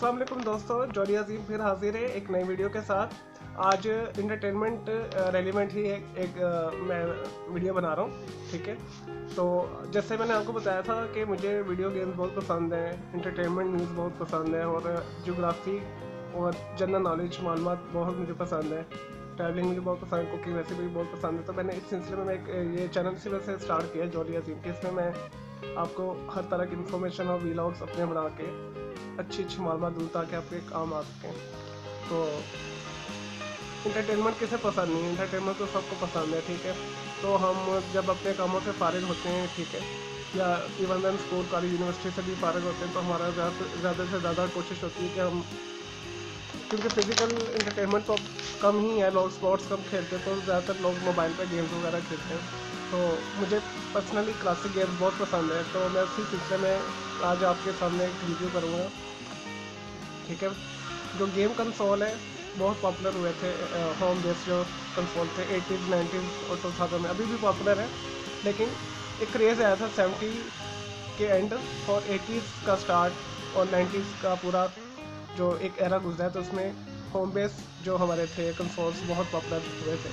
अस्सलाम वालेकुम दोस्तों, जॉली अजीम फिर हाजिर है एक नई वीडियो के साथ। आज इंटरटेनमेंट रेलिवेंट ही मैं वीडियो बना रहा हूँ। ठीक है, तो जैसे मैंने आपको बताया था कि मुझे वीडियो गेम्स बहुत पसंद है, इंटरटेनमेंट न्यूज़ बहुत पसंद है और ज्योग्राफी और जनरल नॉलेज मालूमात बहुत मुझे पसंद है। ट्रैवलिंग मुझे बहुत पसंद है, कुकिंग रेसिपी भी बहुत पसंद है। तो मैंने इस सिलसिले में एक ये चैनल इसी वजह से स्टार्ट किया जॉली अजीम के। इसमें मैं आपको हर तरह की इन्फॉर्मेशन और वीलॉग्स अपने बना के अच्छी मालूमात दूँ ताकि आपके काम आ सकें। तो इंटरटेनमेंट किसे पसंद नहीं है, इंटरटेनमेंट तो सबको पसंद है। ठीक है, तो हम जब अपने कामों से फारिग होते हैं, ठीक है, या even then school college university से भी फारिग होते हैं, तो हमारा ज़्यादा से ज़्यादा कोशिश होती है कि हम, क्योंकि फिजिकल इंटरटेनमेंट तो कम ही है, लोग स्पोर्ट्स कम खेलते हैं, तो ज़्यादातर लोग मोबाइल पर गेम्स वगैरह खेलते हैं। तो मुझे पर्सनली क्लासिक गेम्स बहुत पसंद है, तो मैं उसी सिलसिले में आज आपके सामने एक रिव्यू करूँगा। ठीक है, जो गेम कंसोल है बहुत पॉपुलर हुए थे, होम बेस्ड जो कंसोल थे 80s 90s और 2000 में, अभी भी पॉपुलर है, लेकिन एक क्रेज़ आया था 70 के एंड और 80s का स्टार्ट और 90s का पूरा जो एक एरा गुजरा है, तो उसमें होम बेस जो हमारे थे कंसोल्स बहुत पॉपुलर हुए थे,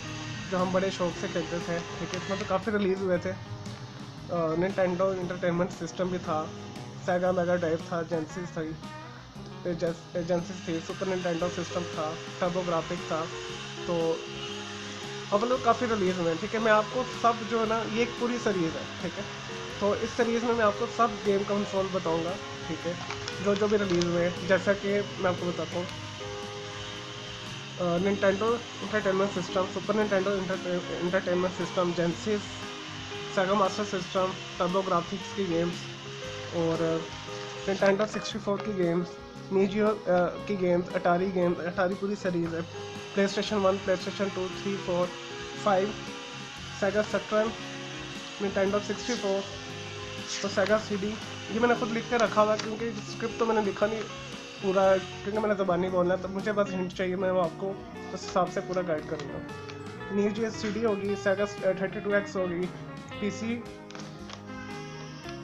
जो हम बड़े शौक से खेलते थे। ठीक है, इसमें तो काफ़ी रिलीज़ हुए थे। निंटेंडो इंटरटेनमेंट सिस्टम भी था, सेगा मेगा ड्राइव था, जेनेसिस थी, सुपर निंटेंडो सिस्टम था, टर्बोग्राफिक था। तो अब लोग काफ़ी रिलीज़ हुए हैं। ठीक है, मैं आपको सब जो है ना, ये एक पूरी सीरीज़ है। ठीक है, तो इस सीरीज़ में मैं आपको सब गेम कंसोल बताऊंगा। ठीक है, जो जो भी रिलीज़ हुए हैं, जैसा कि मैं आपको बताता हूँ, Nintendo Entertainment System, Super Nintendo Entertainment System, Genesis, Sega Master System, TurboGrafx की गेम्स और निंटेंडो 64 की गेम्स, नीजियो की गेम्स, अटारी पूरी सीरीज़ है, प्ले स्टेशन 1, प्ले स्टेशन 2, 3, 4, 5, सेगा सैटर्न, निंटेंडो 64, तो सेगा CD। ये मैंने खुद लिख के रखा हुआ, क्योंकि स्क्रिप्ट तो मैंने लिखा नहीं पूरा, क्योंकि मैंने ज़बानी बोलना है, तो मुझे बस हिंट चाहिए, मैं वो आपको उस हिसाब से पूरा गाइड करूँगा। नीजियो CD होगी, सेगा 32X होगी,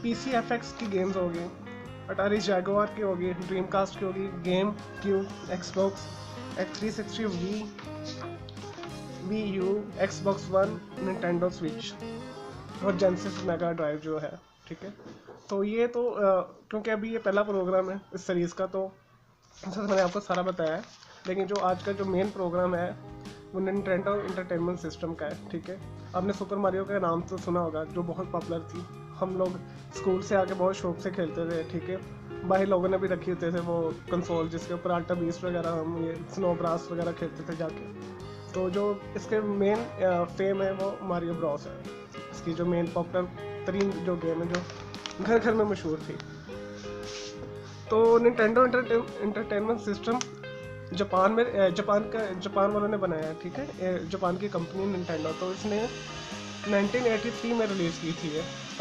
PC FX की गेम्स होगी, अटारी जैगुआर की होगी, ड्रीम कास्ट की होगी, game cube, Xbox X360, Wii U, Xbox One, Nintendo switch और जेनेसिस मेगा ड्राइव जो है। ठीक है, तो ये तो क्योंकि अभी ये पहला प्रोग्राम है इस सीरीज़ का, तो जैसे मैंने आपको सारा बताया है, लेकिन जो आज का जो मेन प्रोग्राम है वो निंटेंडो इंटरटेनमेंट सिस्टम का है। ठीक है, आपने सुपर मारियो का नाम तो सुना होगा, जो बहुत पॉपुलर थी, हम लोग स्कूल से आके बहुत शौक से खेलते थे। ठीक है, बाहर लोगों ने भी रखी होते थे वो कंसोल, जिसके ऊपर आल्टा बीस्ट वगैरह, हम ये स्नो ब्रास वगैरह खेलते थे जाके। तो जो इसके मेन फेम है वो मारियो ब्रॉस है, इसकी जो मेन पॉपुलर तरीन जो गेम है, जो घर घर में मशहूर थी। तो निंटेंडो इंटरटेनमेंट सिस्टम जापान वालों ने बनाया है। ठीक है, जापान की कंपनी निंटेंडो, तो इसने 1983 में रिलीज़ की थी।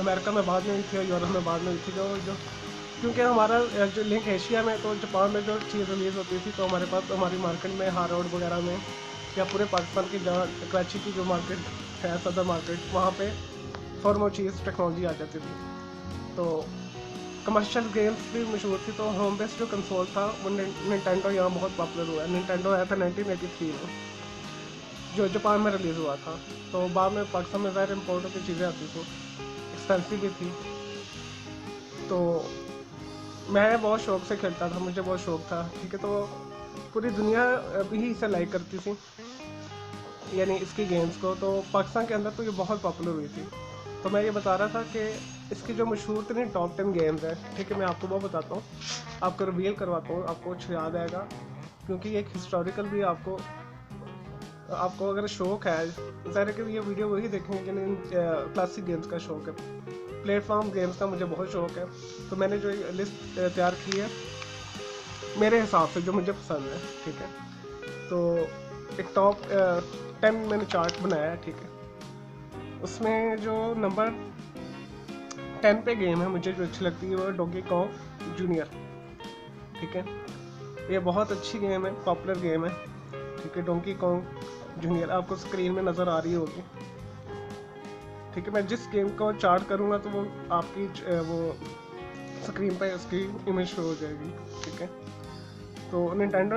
अमेरिका में बाद में हुई थी और यूरोप में बाद में हुई थी। जो क्योंकि हमारा जो लिंक एशिया में, तो जापान में जो चीज़ रिलीज़ होती थी, तो हमारे पास हमारी मार्केट में हार रोड वगैरह में या पूरे पाकिस्तान की जहाँ कराची की जो मार्केट है, सदर मार्केट, वहाँ पे फॉर चीज़ टेक्नोलॉजी आ जाती थी। तो कमर्शियल गेम्स भी मशहूर थी। तो होम बेस्ड जो कंसोल था वो निंटेंडो यहाँ बहुत पॉपुलर हुआ है। निंटेंडो आया था 1983 में, जो जापान में रिलीज़ हुआ था। तो बाद में पाकिस्तान में ज़ाहिर इम्पोर्ट की चीज़ें आती थी, एक्सपेंसिव भी थी। तो मैं बहुत शौक से खेलता था, मुझे बहुत शौक था। ठीक है, तो पूरी दुनिया भी इसे लाइक करती थी, यानी इसकी गेम्स को। तो पाकिस्तान के अंदर तो ये बहुत पॉपुलर हुई थी। तो मैं ये बता रहा था कि इसकी जो मशहूर तरीन टॉप 10 गेम्स हैं, ठीक है, मैं आपको वो बताता हूँ, आपको रिवील करवाता हूँ, आपको कुछ याद आएगा, क्योंकि एक हिस्टोरिकल भी आपको अगर शौक है, ज़ाहिर है कि ये वीडियो वही देखेंगे जिन्हें क्लासिक गेम्स का शौक है। प्लेटफॉर्म गेम्स का मुझे बहुत शौक है, तो मैंने जो लिस्ट तैयार की है मेरे हिसाब से जो मुझे पसंद है। ठीक है, तो एक टॉप 10 मैंने चार्ट बनाया है। ठीक है, उसमें जो नंबर 10 पे गेम है मुझे जो अच्छी लगती है वो डोंकी कॉन्ग जूनियर। ठीक है, ये बहुत अच्छी गेम है, पॉपुलर गेम है। ठीक है, डोंकी कॉन्ग जूनियर आपको स्क्रीन में नज़र आ रही होगी। ठीक है, मैं जिस गेम को चार्ट करूँगा तो वो आपकी वो स्क्रीन पे उसकी इमेज शो हो जाएगी। ठीक है, तो निंटेंडो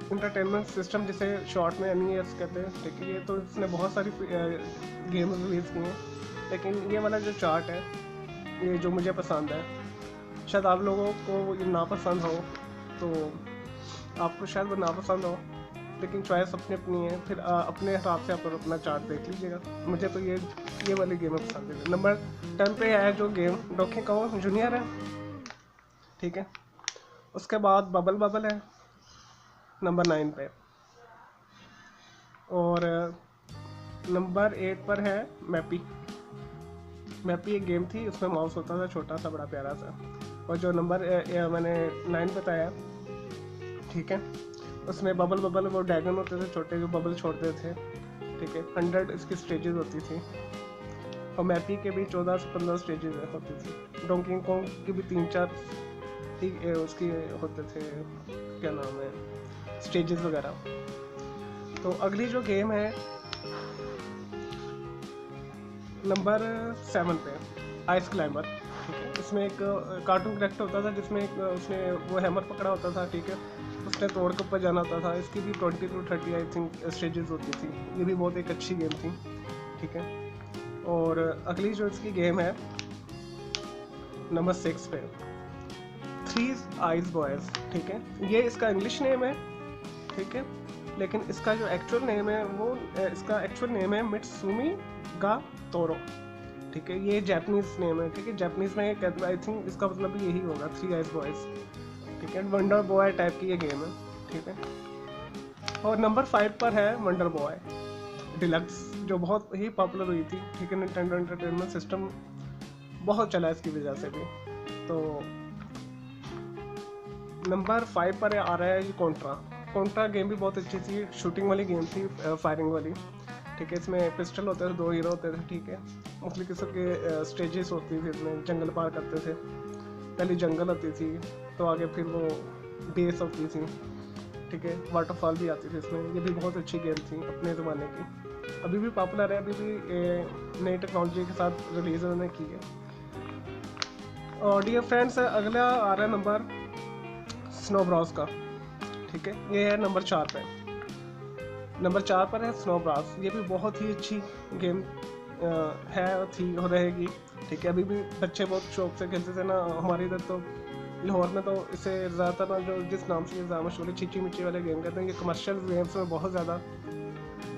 इंटरटेनमेंट सिस्टम, जिसे शॉर्ट में NES कहते हैं, ठीक है, ये तो इसने बहुत सारी गेम रिलीज़ की हैं, लेकिन ये वाला जो चार्ट है ये जो मुझे पसंद है, शायद आप लोगों को ये नापसंद हो, तो आपको शायद वो नापसंद हो, लेकिन चॉइस अपनी अपनी है, फिर अपने हिसाब से आप अपना चार्ट देख लीजिएगा। मुझे तो ये वाली गेमें पसंद है। नंबर 10 पे है जो गेम डोंकी कॉन्ग जूनियर है, ठीक है। उसके बाद बबल बबल है नंबर 9 पे, और नंबर 8 पर है मैपी। मैपी एक गेम थी, उसमें माउस होता था छोटा सा, बड़ा प्यारा सा। और जो नंबर मैंने 9 बताया, ठीक है, उसमें बबल बबल वो ड्रैगन होते थे छोटे, जो बबल छोड़ते थे, ठीक है। 100 इसकी स्टेजेस होती थी, और मैपी के भी 14 से 15 स्टेजेस होती थी। डोंकी कॉन्ग की भी 3-4 उसकी होते थे, क्या नाम है, स्टेजेस वगैरह। तो अगली जो गेम है नंबर 7 पे, आइस क्लाइंबर, ठीक है। इसमें एक कार्टून करेक्टर होता था, जिसमें उसने वो हैमर पकड़ा होता था, ठीक है, उसने तोड़ के ऊपर जाना होता था। इसकी भी 20 to 30 आई थिंक स्टेजेस होती थी। ये भी बहुत एक अच्छी गेम थी, ठीक है। और अगली जो इसकी गेम है नंबर 6 पे, 3 आइज बॉयज़, ठीक है। ये इसका इंग्लिश नेम है, ठीक है, लेकिन इसका जो एक्चुअल नेम है वो इसका एक्चुअल नेम है मित्सुमी गा तोरो, ठीक है। ये जापानीज नेम है, ठीक है। जापानीज में आई थिंक इसका मतलब भी यही होगा, 3 आइज बॉयज़, ठीक है। वंडर बॉय टाइप की ये गेम है, ठीक है। और नंबर 5 पर है वंडर बॉय डिलक्स, जो बहुत ही पॉपुलर हुई थी, ठीक है। निंटेंडो एंटरटेनमेंट सिस्टम बहुत चला इसकी वजह से भी। तो नंबर 5 पर आ रहा है ये कॉन्ट्रा गेम भी बहुत अच्छी थी, शूटिंग वाली गेम थी, फायरिंग वाली, ठीक है। इसमें पिस्टल होते थे, 2 हीरो होते थे, ठीक है। मुख्तलिफ किस्म के स्टेजेस होती थी, इसमें जंगल पार करते थे। पहले जंगल होती थी, तो आगे फिर वो बेस होती थी, ठीक है। वाटरफॉल भी आती थी इसमें। ये भी बहुत अच्छी गेम थी अपने ज़माने की, अभी भी पॉपुलर है, अभी भी नई टेक्नोलॉजी के साथ रिलीज उन्होंने की है। और डियर फ्रेंड्स, अगला आ रहा है नंबर स्नो ब्रॉस का, ठीक है। ये है नंबर 4 पे। नंबर 4 पर है स्नो ब्रॉस। ये भी बहुत ही अच्छी गेम है और थी और रहेगी, ठीक है। अभी भी बच्चे बहुत शौक से खेलते थे ना, हमारे इधर तो लाहौर में तो इसे ज़्यादातर ना, जो जिस नाम से ये ज़्यादा मशहूर है, चीची मिची वाले गेम कहते हैं, ये कमर्शियल गेम्स में बहुत ज़्यादा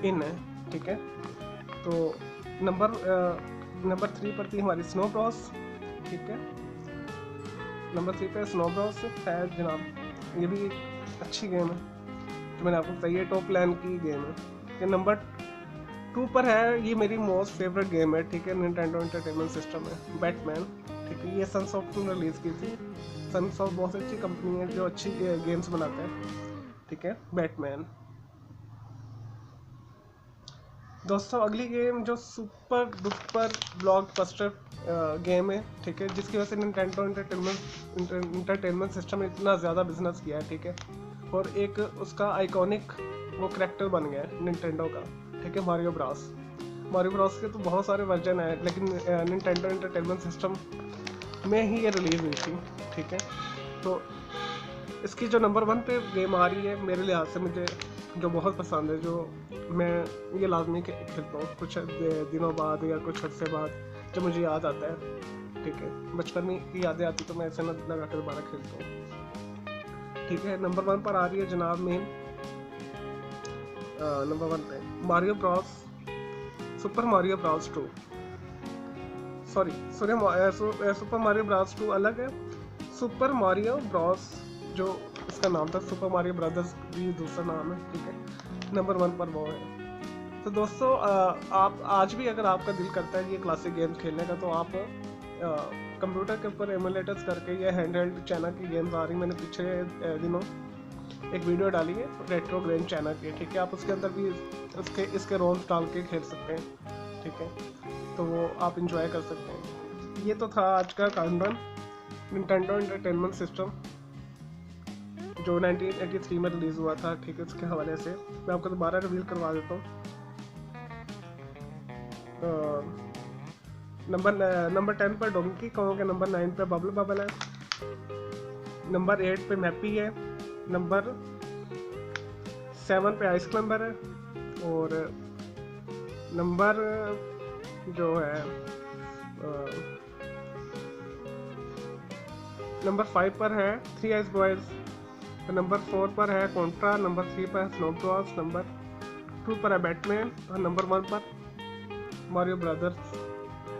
इन है, ठीक है। तो नंबर 3 पर थी हमारी स्नो ब्रॉस, ठीक है। नंबर 3 पे स्नो ब्रॉस है जनाब। ये भी एक अच्छी गेम है, तो मैंने आपको बताइए टॉप लाइन की गेम है। ये नंबर 2 पर है, ये मेरी मोस्ट फेवरेट गेम है, ठीक है। निंटेंडो एंटरटेनमेंट सिस्टम है बैटमैन, ठीक है। ये सनसॉफ्ट ने रिलीज़ की थी। सनसॉफ्ट बहुत अच्छी कंपनी है जो अच्छी गेम्स बनाते हैं, ठीक है। बैटमैन। दोस्तों अगली गेम जो सुपर डुपर ब्लॉकबस्टर गेम है, ठीक है, जिसकी वजह से निंटेंडो एंटरटेनमेंट सिस्टम ने इतना ज़्यादा बिजनेस किया है, ठीक है। और एक उसका आइकॉनिक वो करैक्टर बन गया है निंटेंडो का, ठीक है, मारियो ब्रॉस के तो बहुत सारे वर्जन हैं, लेकिन निंटेंडो एंटरटेनमेंट सिस्टम में ही ये रिलीज़ हुई थी, ठीक है। तो इसकी जो नंबर 1 पे गेम आ रही है, मेरे लिहाज से मुझे जो बहुत पसंद है, जो मैं ये लाजमी खेलता हूँ कुछ दिनों बाद या कुछ हफ्ते बाद, जब मुझे याद आता है, ठीक है। बचपन में की यादें आती तो मैं ऐसे लगा कर दोबारा खेलता हूँ, ठीक है। नंबर 1 पर आ रही है जनाब मेन नंबर 1 पे Mario Bros, super Mario Bros 2, super Mario Bros 2 अलग है। सुपर मारियो ब्रॉस जो इसका नाम था, सुपर मारियो ब्रदर्स भी दूसरा नाम है, ठीक है। नंबर 1 पर वो है। तो दोस्तों आप आज भी अगर आपका दिल करता है ये क्लासिक गेम्स खेलने का, तो आप कंप्यूटर के ऊपर एमुलेटर्स करके ये हैंडहेल्ड चाइना की गेम्स आ रही, मैंने पिछले दिनों एक वीडियो डाली है रेट्रो गेम चाइना की, ठीक है। आप उसके अंदर भी इसके रोम्स डाल के खेल सकते हैं, ठीक है। तो वो आप इंजॉय कर सकते हैं। ये तो था आज का काउंटडाउन निंटेंडो एंटरटेनमेंट सिस्टम जो 1983 में रिलीज़ हुआ था, ठीक है। उसके हवाले से मैं आपको दोबारा रिवील करवा देता हूँ। नंबर 10 पर डोंकी कॉन्ग है, नंबर 9 पर बबल बबल है, नंबर 8 पे मैपी है, नंबर 7 पे आइस क्लाइंबर है, और नंबर जो है नंबर 5 पर है 3 आइस बॉयज, नंबर 4 पर है कॉन्ट्रा, नंबर 3 पर है स्नो ब्रॉस, नंबर 2 पर है बैटमैन, और नंबर 1 पर मारियो ब्रदर्स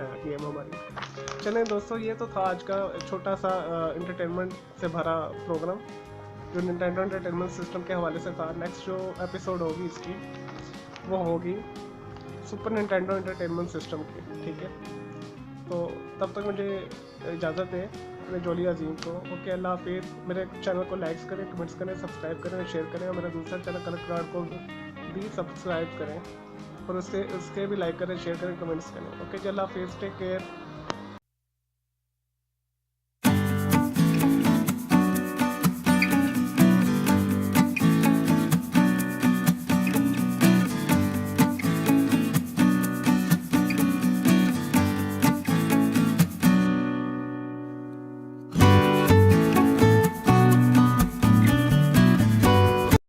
है गेम हमारी। चलें दोस्तों, ये तो था आज का छोटा सा इंटरटेनमेंट से भरा प्रोग्राम जो निंटेंडो एंटरटेनमेंट सिस्टम के हवाले से था। नेक्स्ट जो एपिसोड होगी इसकी वो होगी सुपर निंटेंडो एंटरटेनमेंट सिस्टम की, ठीक है। तो तब तक मुझे इजाज़त है अपने जोली अजीम को। ओके, अल्लाह हाफिज़। मेरे चैनल को लाइक्स करें, कमेंट्स करें, सब्सक्राइब करें, शेयर करें, और मेरा दूसरा चैनल कलर क्राउड को भी सब्सक्राइब करें और उसके भी लाइक करें, शेयर करें, कमेंट्स करें। ओके जी, अल्लाह हाफिज़, टेक केयर।